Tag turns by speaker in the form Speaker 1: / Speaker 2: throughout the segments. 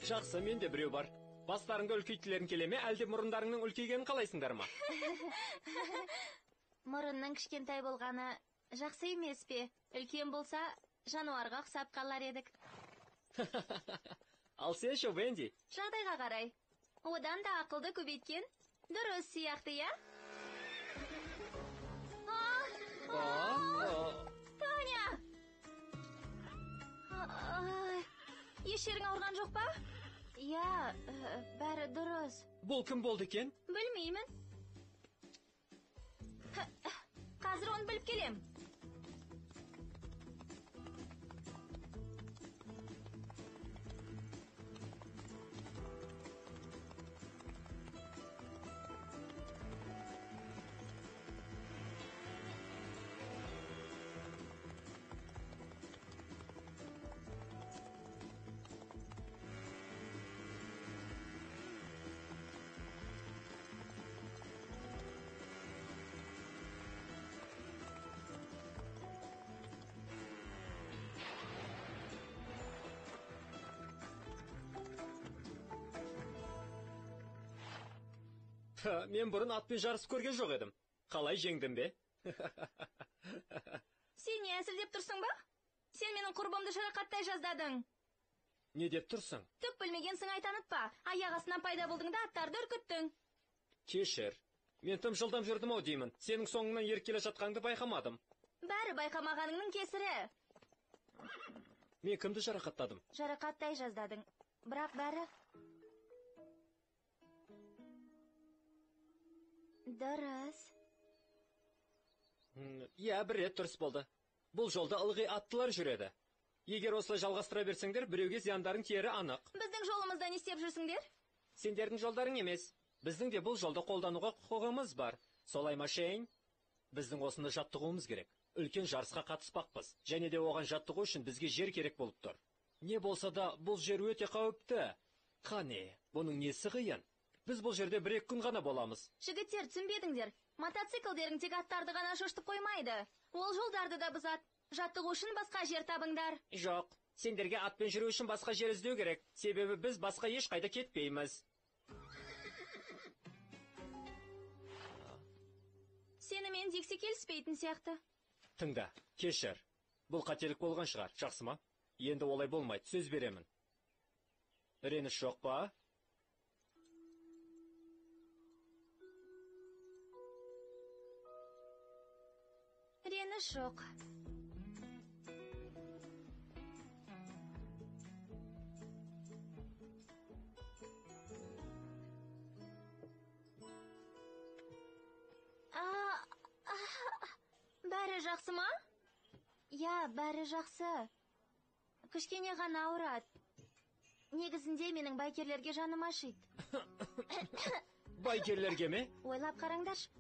Speaker 1: Жақсы, менде біреу бар. Бастарыңды үлкейтілерін келеме, әлде мұрындарыңның үлкейгенін қалайсыңдар ма?
Speaker 2: Мұрынның кішкентай болғаны жақсы емес пе? Үлкен болса, жануарға ұқсап қалар едік.
Speaker 1: Ал сен ше, Венди?
Speaker 2: Жағдайға қарай. Одан да ақылды көбейткен дұрыс сияқты, я? Таня! Еш жерің ауырған жоқ па? Я, бәрі дұрыс.
Speaker 1: Бұл кім болды екен?
Speaker 2: Білмеймін. Қазір оны біліп келем.
Speaker 1: Мен бұрын атпен жарыс көрген жоқ едім. Қалай жеңдің бе?
Speaker 2: Сен не әсілдеп тұрсың ба? Сен менің құрбымды жарақаттай жаздадың.
Speaker 1: Не деп тұрсың?
Speaker 2: Түк білмегенсің айтанытпа. Аяқ астынан пайда болдың да аттарды үркіттің.
Speaker 1: Кешір. Мен тым жылдам жүрдім ау деймін. Сенің соңыңнан еріп келе жатқанды байқамадым.
Speaker 2: Бәрі байқамағаныңның кесірі.
Speaker 1: Мен кімді жарақаттадым?
Speaker 2: Жарақаттай жаздадың. Бірақ бәрі дұрыс.
Speaker 1: Иә, бір рет дұрыс болды. Бұл жолда ылғи аттылар жүреді. Егер осылай жалғастыра берсеңдер, біреуге зияндарын тиері анық.
Speaker 2: Біздің жолымызда не істеп жүрсіңдер?
Speaker 1: Сендердің жолдарың емес. Біздің де бұл жолды қолдануға құқығымыз бар. Солай ма, Шейн? Біздің осыны жаттығуымыз керек. Үлкен жарысқа қатыспақпыз. Және де оған жаттығу үшін бізге жер керек болып тұр. Не болса да, бұл жер өте қауіпті. Қане, бұның несі қиын? Біз бұл жерде 1-2 күн ғана боламыз.
Speaker 2: Жігіттер, түсінбедіңдер. Мотоциклдерің тек аттарды ғана шошытып қоймайды. Ол жолдарды да бұзады. Жаттығу үшін басқа жер табыңдар.
Speaker 1: Жоқ, сендерге атпен жүру үшін басқа жер іздеу керек. Себебі біз басқа ешқайда кетпейміз.
Speaker 2: Сені мен Дикси келіспейтін сияқты.
Speaker 1: Тыңда, кешір. Бұл қателік болған шығар, жақсы ма? Енді олай болмайды, сөз беремін. Реніш жоқ па?
Speaker 2: Реніш жоқ. Бәрі жақсы ма? Я, бәрі жақсы. Кішкене ғана ауырады. Негізінде менің байкерлерге жаным ашиды.
Speaker 1: Байкерлерге ме?
Speaker 2: Ойлап қараңдаршы.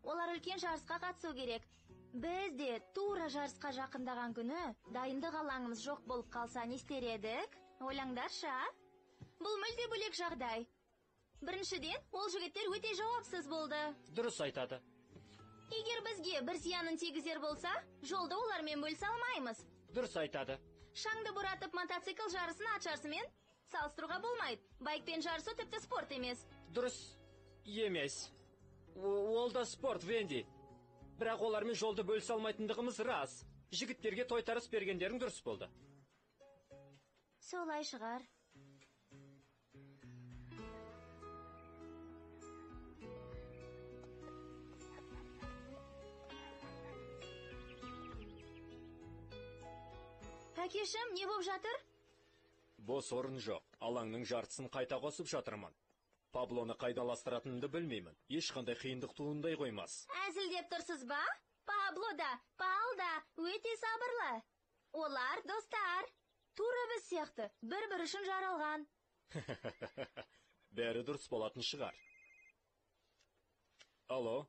Speaker 2: Олар үлкен жарысқа қатысу керек. Біз де тура жарысқа жақындаған күні дайындық алаңымыз жоқ болып қалса не істер едік? Ойлаңдаршы, а? Бұл мүлде бөлек жағдай. Біріншіден, ол жігіттер өте жауапсыз болды.
Speaker 1: Дұрыс айтады.
Speaker 2: Егер бізге бір зиянын тигізер болса, жолды олармен бөлісе алмаймыз.
Speaker 1: Дұрыс айтады.
Speaker 2: Шаңды бұратып мотоцикл жарысын ат жарысымен салыстыруға болмайды. Байкпен жарысу тіпті спорт емес.
Speaker 1: Дұрыс емес. Ол да спорт, Венди. Бірақ олармен жолды бөлісе алмайтындығымыз рас. Жігіттерге тойтарыс бергендерің дұрыс болды.
Speaker 2: Солай шығар. Әкешім, не боп жатыр?
Speaker 1: Бос орын жоқ. Алаңның жартысын қайта қосып жатырмын. Паблоны қайдаластыратынымды білмеймін. Ешқандай қиындық туындай қоймас.
Speaker 2: Әзілдеп тұрсыз ба? Пабло да, Пал да өте сабырлы. Олар достар. Тура біз сияқты, бір-бір үшін жаралған.
Speaker 1: Бәрі дұрыс болатын шығар. Алло?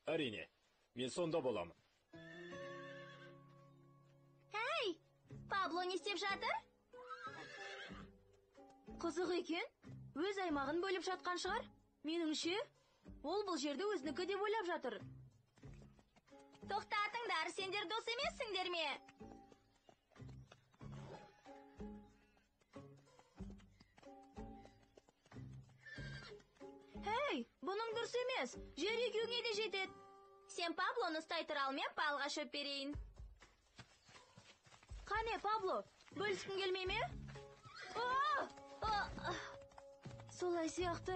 Speaker 1: Әрине, мен сонда боламын.
Speaker 2: Әй, Пабло не істеп жатыр? Қызық екен, өз аймағын бөліп жатқан шығар. Меніңше, ол бұл жерді өзінікі деп ойлап жатыр. Тоқтатыңдар, сендер дос емессіңдер ме? Hey, бұның дұрыс емес. Жер екеуіңе де жетеді. Сен Паблоны ұстай тұра ал, мен Палға шөп берейін. Қане, Пабло, бөліскің келмей ме? Солай сияқты.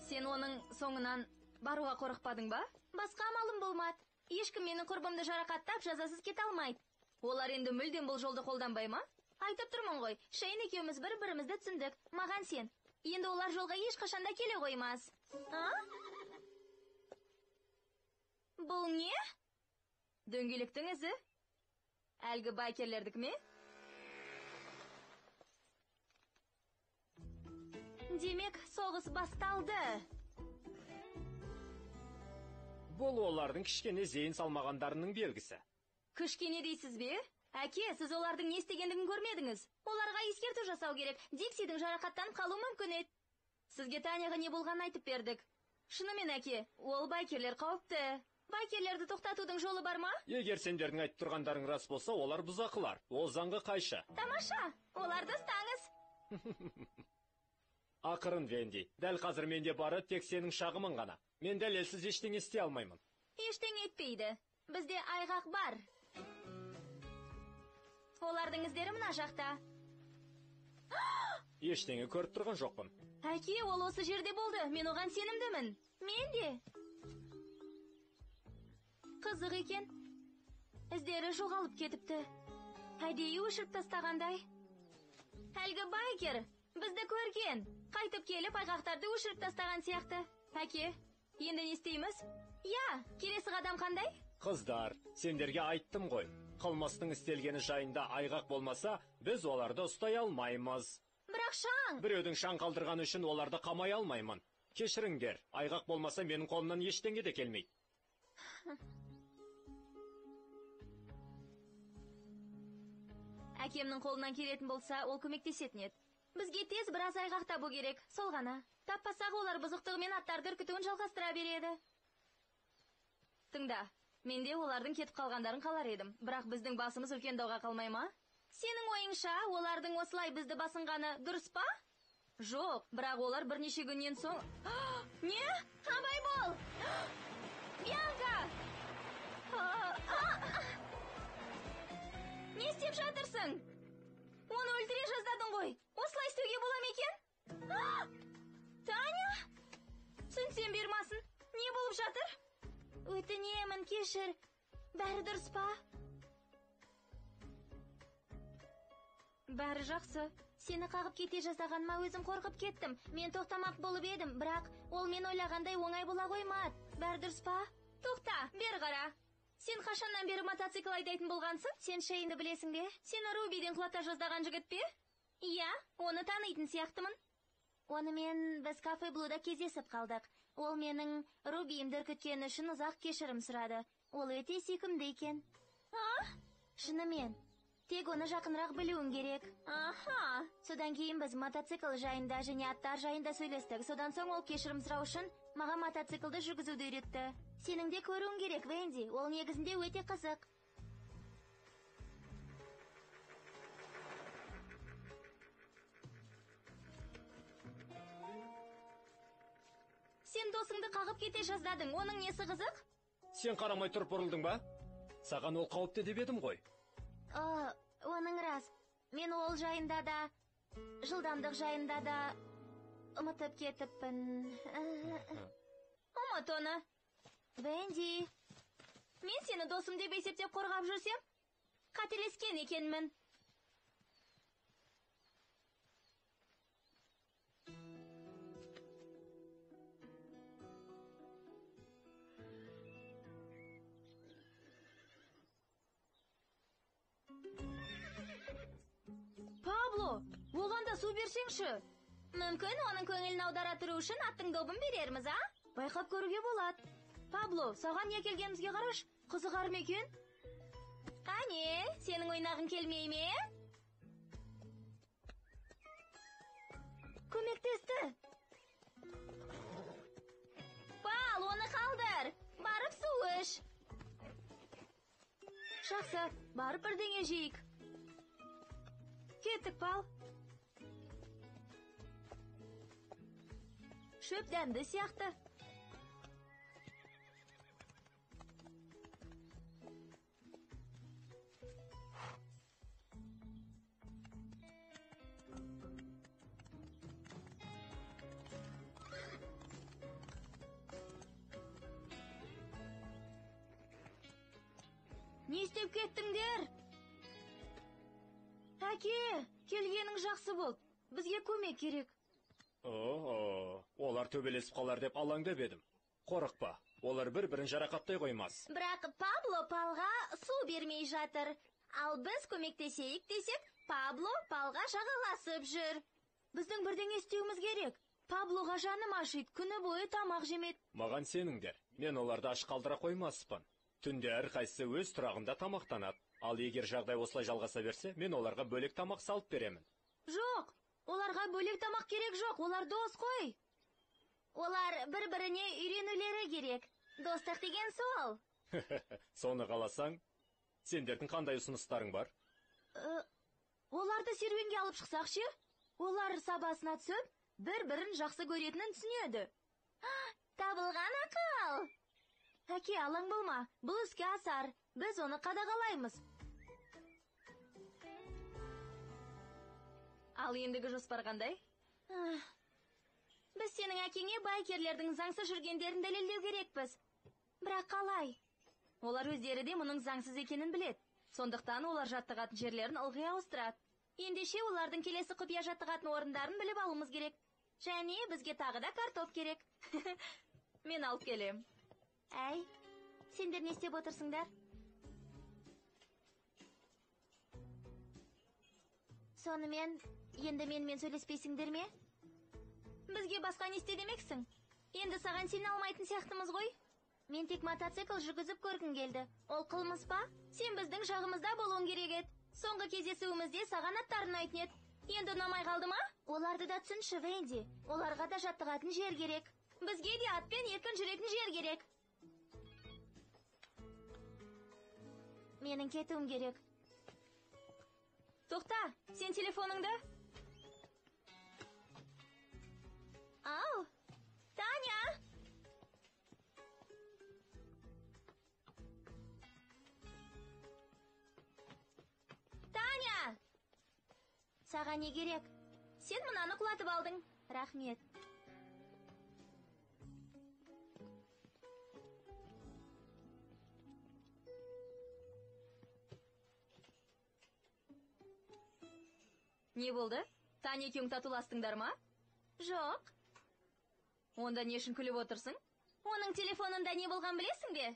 Speaker 2: Сен оның соңынан баруға қорықпадың ба? Басқа амалым болмады. Ешкім менің құрбымды жарақаттап, жазасыз кете алмайды. Олар енді мүлдем бұл жолды қолданбай ма? Айтып тұрмын ғой, Шейн екеуміз бір-бірімізді түсіндік. Маған сен. Енді олар жолға ешқашанда келе қоймас. Бұл не? Дөңгелектің ізі? Әлгі байкерлердік ме? Демек, соғыс басталды.
Speaker 1: Бұл олардың кішкене зейін салмағандарының белгісі.
Speaker 2: Кішкене дейсіз бе? Әке, сіз олардың не істегендігін көрмедіңіз. Оларға ескерту жасау керек. Диксидің жарақаттанып қалуы мүмкін еді. Сізге Таняға не болғанын айтып бердік. Шынымен, әке, ол байкерлер қауіпті. Байкерлерді тоқтатудың жолы бар ма?
Speaker 1: Егер сендердің айтып тұрғандарың рас болса, олар бұзақылар. Ол заңға қайшы.
Speaker 2: Тамаша, оларды ұстаңыз.
Speaker 1: Ақырын, Венди. Дәл қазір менде бары тек сенің шағымың ғана. Мен дәлелсіз ештеңе істей алмаймын.
Speaker 2: Ештеңе етпейді. Бізде айғақ бар. Олардың іздері мына жақта.
Speaker 1: Ештеңе көріп тұрған жоқпын.
Speaker 2: Әке, ол осы жерде болды. Мен оған сенімдімін. Мен де. Қызық екен. Іздері жоғалып кетіпті. Әдейі өшіріп тастағандай. Әлгі байкер бізді көрген. Қайтып келіп айғақтарды өшіріп тастаған сияқты. Әке, енді не істейміз? Я, келесі қадам қандай?
Speaker 1: Қыздар, сендерге айттым ғой. Қылмыстың істелгені жайында айғақ болмаса, біз оларды ұстай алмаймыз.
Speaker 2: Бірақ шаң!
Speaker 1: Біреудің шаң қалдырған үшін оларды қамай алмаймын. Кешіріңдер, айғақ болмаса менің қолымнан ештеңе де келмейді.
Speaker 2: Әкемнің қолынан келетін болса, ол көмектесетін еді. Бізге тез біраз айғақ табу керек, сол ғана. Таппасақ олар бұзықтығымен аттарды үркітуін жалғастыра береді. Тыңда, мен де олардың кетіп қалғандарын қалар едім. Бірақ біздің басымыз үлкен дауға қалмай ма? Сенің ойыңша, олардың осылай бізді басынғаны дұрыс па? Жоқ, бірақ олар бірнеше күннен соң... Не? Абай бол! Бьянка! Не істеп жатырсың? Оны өлтіре жаздадың ғой. Осылай істеуге бола ма екен? Таня? Түсінсем бермасын. Не болып жатыр? Өтінемін, кешір. Бәрі дұрыс па? Бәрі жақсы. Сені қағып кете жаздағаныма өзім қорқып кеттім. Мен тоқтамақ болып едім, бірақ ол мен ойлағандай оңай бола қоймады. Бәрі дұрыс па? Тоқта, бер қара. Сен қашаннан бері мотоцикл айдайтын болғансың? Сен Шейнді білесің бе? Сені Рубиден құлата жаздаған жігіт пе? Иә, оны танитын сияқтымын. Онымен біз кафе Блуда кездесіп қалдық. Ол менің Рубиімді үркіткені үшін ұзақ кешірім сұрады. Ол өте сүйкімді екен. Шынымен. Тек оны жақынырақ білуің керек. Аха. Содан кейін біз мотоцикл жайында және аттар жайында сөйлестік. Содан соң ол кешірім сұрау үшін маған мотоциклді жүргізуді үйретті. Сенің де көруің керек, Венди. Ол негізінде өте қызық. қағып кете жаздадың, оның несі қызық?
Speaker 1: Сен қарамай тұрып бұрылдың ба? Саған ол қауіпті деп едім ғой.
Speaker 2: Оның рас. Мен ол жайында да, жылдамдық жайында да ұмытып кетіппін. Ұмыт оны. Венди, мен сені досым деп есептеп қорғап жүрсем, қателескен екенмін. Пабло, оған да су берсеңші. Мүмкін оның көңілін аудара тұру үшін аттың добын берерміз, а? Байқап көруге болады. Пабло, саған не келгенімізге қараш, қызығар ма екен? Қане, сенің ойнағың келмей ме? Көмектесті. Пал, оны қалдыр. Барып су іш. Жақсы, барып бірдеңе жейік. Кеттік, Пал. Шөп дәмді сияқты. Не істеп кеттіңдер? Әке, келгенің жақсы бол. Бізге көмек керек.
Speaker 1: Олар төбелесіп қалар деп алаңдап едім. Қорықпа, олар бір-бірін жарақаттай қоймас.
Speaker 2: Бірақ Пабло Палға су бермей жатыр. Ал біз көмектесейік десек, Пабло Палға жағаласып жүр. Біздің бірдеңе істеуіміз керек. Паблоға жаным ашиды, күні бойы тамақ жемеді.
Speaker 1: Маған сеніңдер, мен оларды аш қалдыра қоймаспын. Түнде әрқайсысы өз тұрағында тамақтанады. Ал егер жағдай осылай жалғаса берсе, мен оларға бөлек тамақ салып беремін.
Speaker 2: Жоқ, оларға бөлек тамақ керек жоқ, олар дос қой. Олар бір-біріне үйренулері керек. Достық деген сол.
Speaker 1: Соны қаласаң, сендердің қандай ұсыныстарың бар?
Speaker 2: Оларды серуенге алып шықсақ ше? Олар сабасына түсіп, бір-бірін жақсы көретінін түсінеді. Табылған ақыл. Әке, алаң болма, бұл іске асар. Біз оны қадағалаймыз. Ал ендігі жоспар қандай? Біз сенің әкеңе байкерлердің заңсыз жүргендерін дәлелдеу керекпіз. Бірақ қалай? Олар өздері де мұның заңсыз екенін біледі. Сондықтан олар жаттығатын жерлерін ылғи ауыстырады. Ендеше олардың келесі құпия жаттығатын орындарын біліп алуымыз керек. Және бізге тағы да картоп керек. Мен алып келем. Әй, сендер не істеп отырсыңдар? Сонымен, енді менімен сөйлеспейсіңдер ме? Бізге басқа не істе демексің? Енді саған сене алмайтын сияқтымыз ғой? Мен тек мотоцикл жүргізіп көргім келді. Ол қылмыс па? Сен біздің жағымызда болуың керек еді. Соңғы кездесуімізде саған аттарын айтын еді. Енді ұнамай қалды ма? Оларды да түсінші, Венди. Оларға да жаттығатын жер керек. Бізге де атпен еркін жүретін жер керек. Менің кетуім керек. Тоқта, сен телефоныңды? Ау, Таня! Таня! Саған не керек? Сен мұнаны құлатып алдың. Рахмет. Не болды? Таня екеуің татуластыңдар ма? Жоқ. Онда не үшін күліп отырсың? Оның телефонында не болған білесің бе?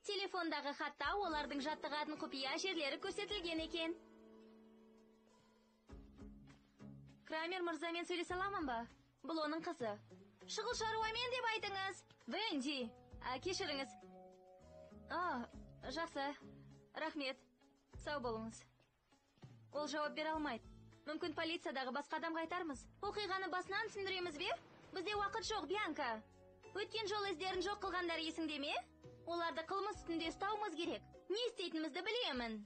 Speaker 2: Телефондағы хатта олардың жаттығатын құпия жерлері көрсетілген екен. Крамер мырзамен сөйлесе аламын ба? Бұл оның қызы. Шұғыл шаруамен деп айтыңыз. Венди, кешіріңіз. Жақсы. Рахмет. Сау болыңыз. Ол жауап бере алмайды. Мүмкін полициядағы басқа адамға айтармыз. Оқиғаны басынан түсіндіреміз бе? Бізде уақыт жоқ, Бьянка. Өткен жол іздерін жоқ қылғандар есіңде ме? Оларды қылмыс үстінде ұстауымыз керек. Не істейтінімізді білемін.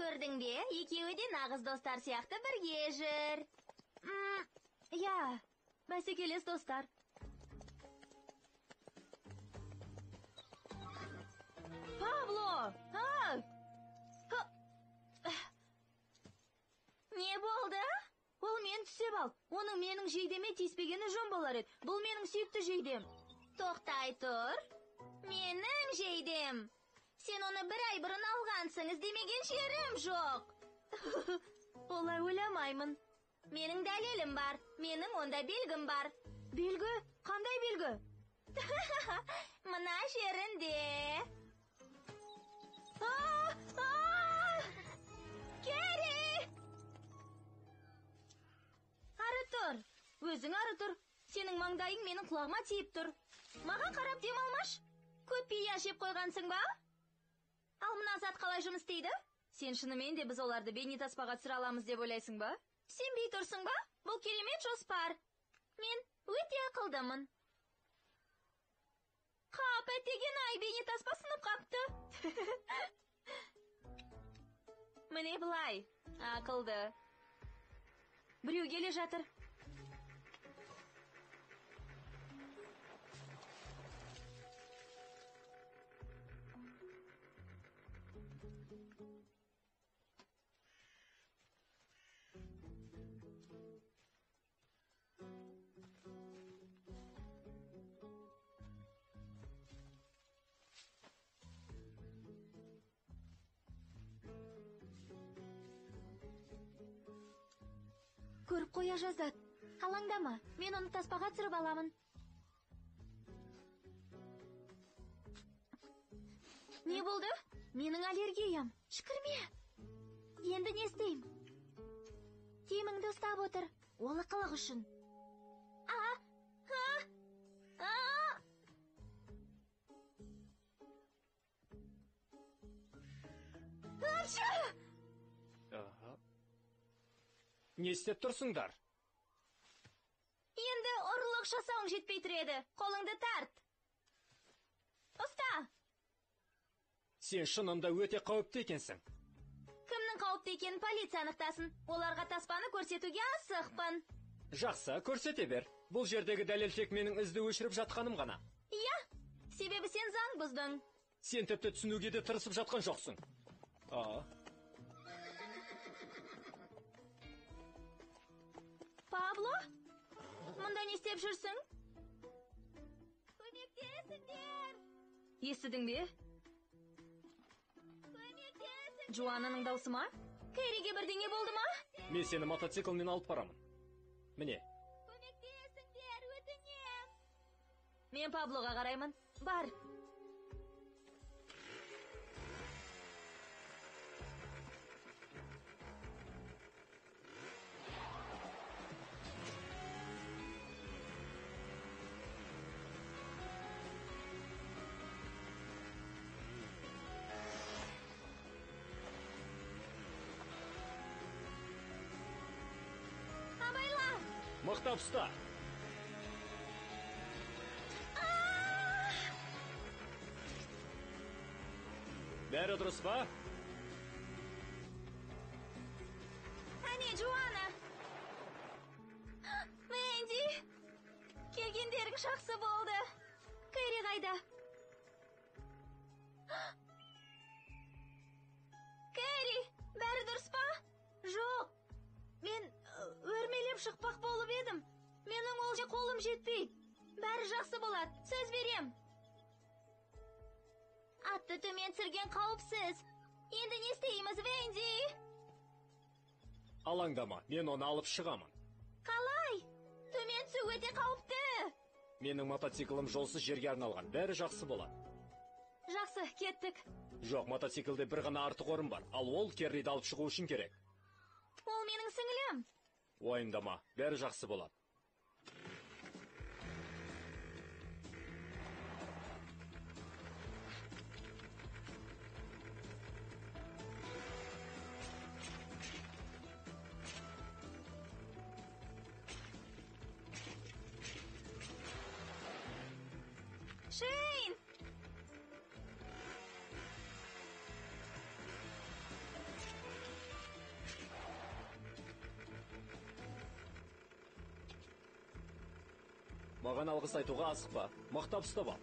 Speaker 2: Көрдің бе, екеуі де нағыз достар сияқты бірге жүр. Я, бәсекелес достар. Пабло! Не болды? Ол мен түсеп ал. Оның менің жейдеме теспегені жөн болар еді. Бұл менің сүйікті жейдем. Тоқтай тұр. Менің жейдем. Сен оны бір ай бұрын алғансың, іздемеген жерім жоқ. Олай ойламаймын. Менің дәлелім бар. Менің онда белгім бар. Белгі? Қандай белгі? Мына жерінде. Кэрри! Ары тұр. Өзің ары тұр. Сенің маңдайың менің құлағыма тиіп тұр. Маған қарап демалмаш. Көп пия жеп қойғансың ба? Ал мына зат қалай жұмыс істейді? Сен шынымен де біз оларды бейнетаспаға түсіре аламыз деп ойлайсың ба? Сенбей тұрсың ба? Бұл керемет жоспар. Мен өте ақылдымын. Қап, әттеген-ай, бейнетаспа сынып қапты. Міне былай, ақылды. Біреу келе жатыр. Көріп қоя жаздат. Алаңдама, мен оны таспаға түсіріп аламын. Не болды? Менің аллергиям. Шүкірме. Енді не істейм? Теміңді ұстап отыр. Ол ықылық үшін.
Speaker 1: Не істеп тұрсыңдар?
Speaker 2: Енді ұрлық жасауың жетпей тұреді. Қолыңды тарт. Ұста.
Speaker 1: Сен шынында өте қауіпті екенсің.
Speaker 2: Кімнің қауіпті екенін полиция анықтасын. Оларға таспаны көрсетуге асықпын.
Speaker 1: Жақсы, көрсете бер. Бұл жердегі дәлел тек менің ізді өшіріп жатқаным ғана.
Speaker 2: Иә, себебі сен заң бұздың.
Speaker 1: Сен тіпті түсінуге де тырысып жатқан жоқсың.
Speaker 2: Пабло, мұнда не істеп жүрсің? Көмектесіңдер! Естідің бе? Көмектесіңдер! Джоаннаның даусы ма? Кэрриге бірдеңе болды ма?
Speaker 1: Мен сені мотоциклмен алып барамын. Міне.
Speaker 2: Көмектесіңдер, өтінем! Мен Паблоға қараймын. Бар.
Speaker 1: Мықтап ұста. Бәрі дұрыс па?
Speaker 2: Әне, Джоанна. Мэнди. Келгендерің жақсы болды. Кэрри қайда? Кэрри, бәрі дұрыс па? Жоқ. Мен өрмелеп шықпақ болып едім. Менің ол қолым жетпейді. Бәрі жақсы болады, сөз берем. Атты төмен түсірген қауіпсіз. Енді не істейміз, Венди?
Speaker 1: Алаңдама, мен оны алып шығамын.
Speaker 2: Қалай? Төмен түсу өте қауіпті.
Speaker 1: Менің мотоциклім жолсыз жерге арналған. Бәрі жақсы болады.
Speaker 2: Жақсы, кеттік.
Speaker 1: Жоқ, мотоциклде бір ғана артық орын бар. Ал ол Кэрриді алып шығу үшін керек.
Speaker 2: Ол менің сіңілім.
Speaker 1: Уайымдама, бәрі жақсы болады.
Speaker 2: Шейн!
Speaker 1: Маған алғыс айтуға асықпа, мақтап ұстап ал.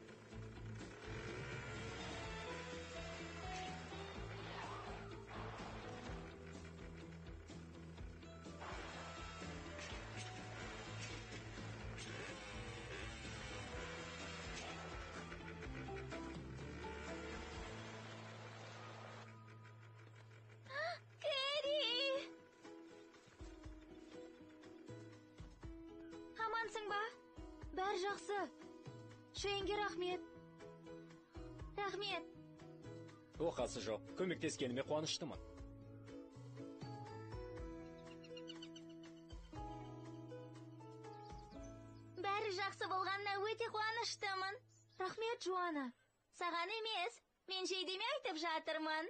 Speaker 2: Кэрри! Амансың ба? Бәр жақсы. Шейінге рахмет. Рахмет.
Speaker 1: Оқасы жоқ, көмектескеніме қуаныштымын.
Speaker 2: Бәрі жақсы болғанына өте қуаныштымын. Рахмет, Жуана. Саған емес, мен жейдеме айтып жатырмын.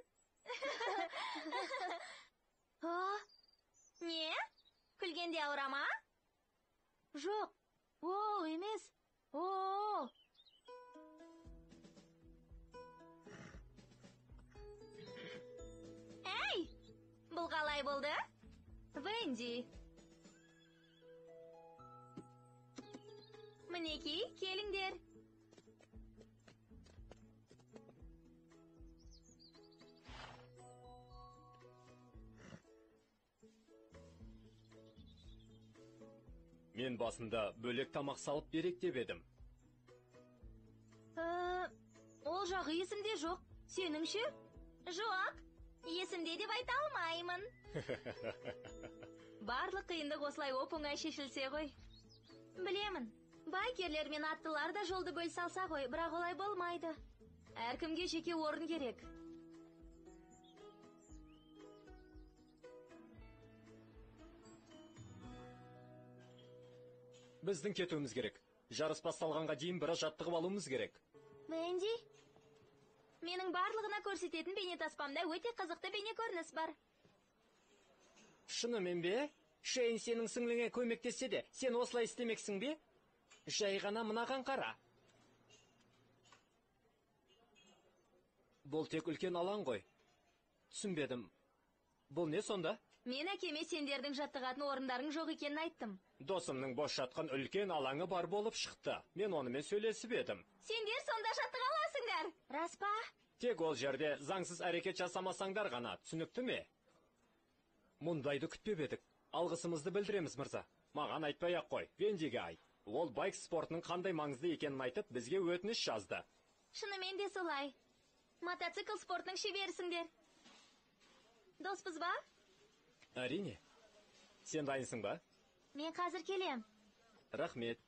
Speaker 2: О, не? Күлгенде ауырама? Жоқ. О, емес. О. Әй, бұл қалай болды? Венди. Мінекей, келіңдер.
Speaker 1: Мен басында бөлек тамақ салып берек деп едім.
Speaker 2: Ол жағы есімде жоқ. Сеніңше? Жоқ. Есімде деп айта алмаймын. Барлық қиындық осылай оп-оңай шешілсе ғой. Білемін. Байкерлер мен аттылар да жолды бөл салса ғой, бірақ олай болмайды. Әркімге жеке орын керек.
Speaker 1: Біздің кетуіміз керек. Жарыс басталғанға дейін біраз жаттығып алуымыз керек.
Speaker 2: Мэнди, менің барлығына көрсететін бейнетаспамда өте қызықты бейне көрініс бар.
Speaker 1: Шынымен бе? Шейн сенің сіңліңе көмектессе де, сен осылай істемексің бе? Жай ғана мынаған қара. Бұл тек үлкен алаң ғой. Түсінбедім. Бұл не сонда?
Speaker 2: Мен әкеме сендердің жаттығатын орындарың жоқ екенін айттым.
Speaker 1: Досымның бос жатқан үлкен алаңы бар болып шықты. Мен онымен сөйлесіп едім.
Speaker 2: Сендер сонда жаттыға аласыңдар. Рас па?
Speaker 1: Тек ол жерде заңсыз әрекет жасамасаңдар ғана, түсінікті ме? Мұндайды күтпеп едік. Алғысымызды білдіреміз, мырза. Маған айтпай-ақ қой, Вендиге айт. Ол байк спортының қандай маңызды екенін айтып, бізге өтініш жазды.
Speaker 2: Шынымен де солай. Мотоцикл спортының шеберісіңдер. Доспыз ба?
Speaker 1: Әрине. Сен дайынсың ба?
Speaker 2: Мен қазір келем.
Speaker 1: Рахмет.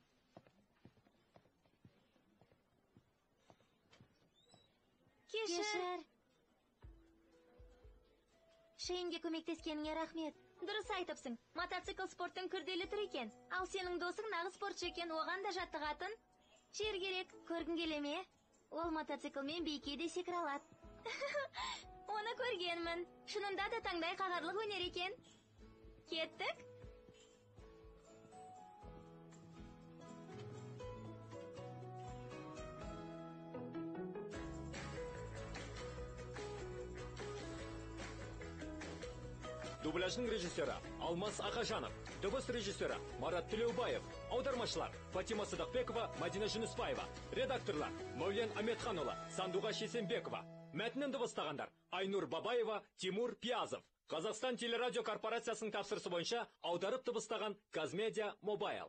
Speaker 2: Кешір. Шейінге көмектескеніңе рахмет. Дұрыс айтыпсың. Мотоцикл спорттың күрделі түрі екен. Ал сенің досың нағыз спортшы екен, оған да жаттығатын жер керек. Көргің келе ме? Ол мотоциклмен биікке секіре алады. Оны көргенмін. Шынында да таңдай қағарлық өнер екен. Кеттік?
Speaker 1: Дубляжның режиссері Алмас Ақажанов, дыбыс режиссері Марат Төлеубаев, аудармашылар Фатима Сыдықбекова, Мадина Жүнісбаева, редакторлар Мәулен Аметханұлы, Сандуға Шесенбекова, мәтінін дыбыстағандар Айнур Бабаева, Тимур Пиязов. Қазақстан телерадио корпорациясының тапсырысы бойынша аударып дыбыстаған Казмедиа Мобайл.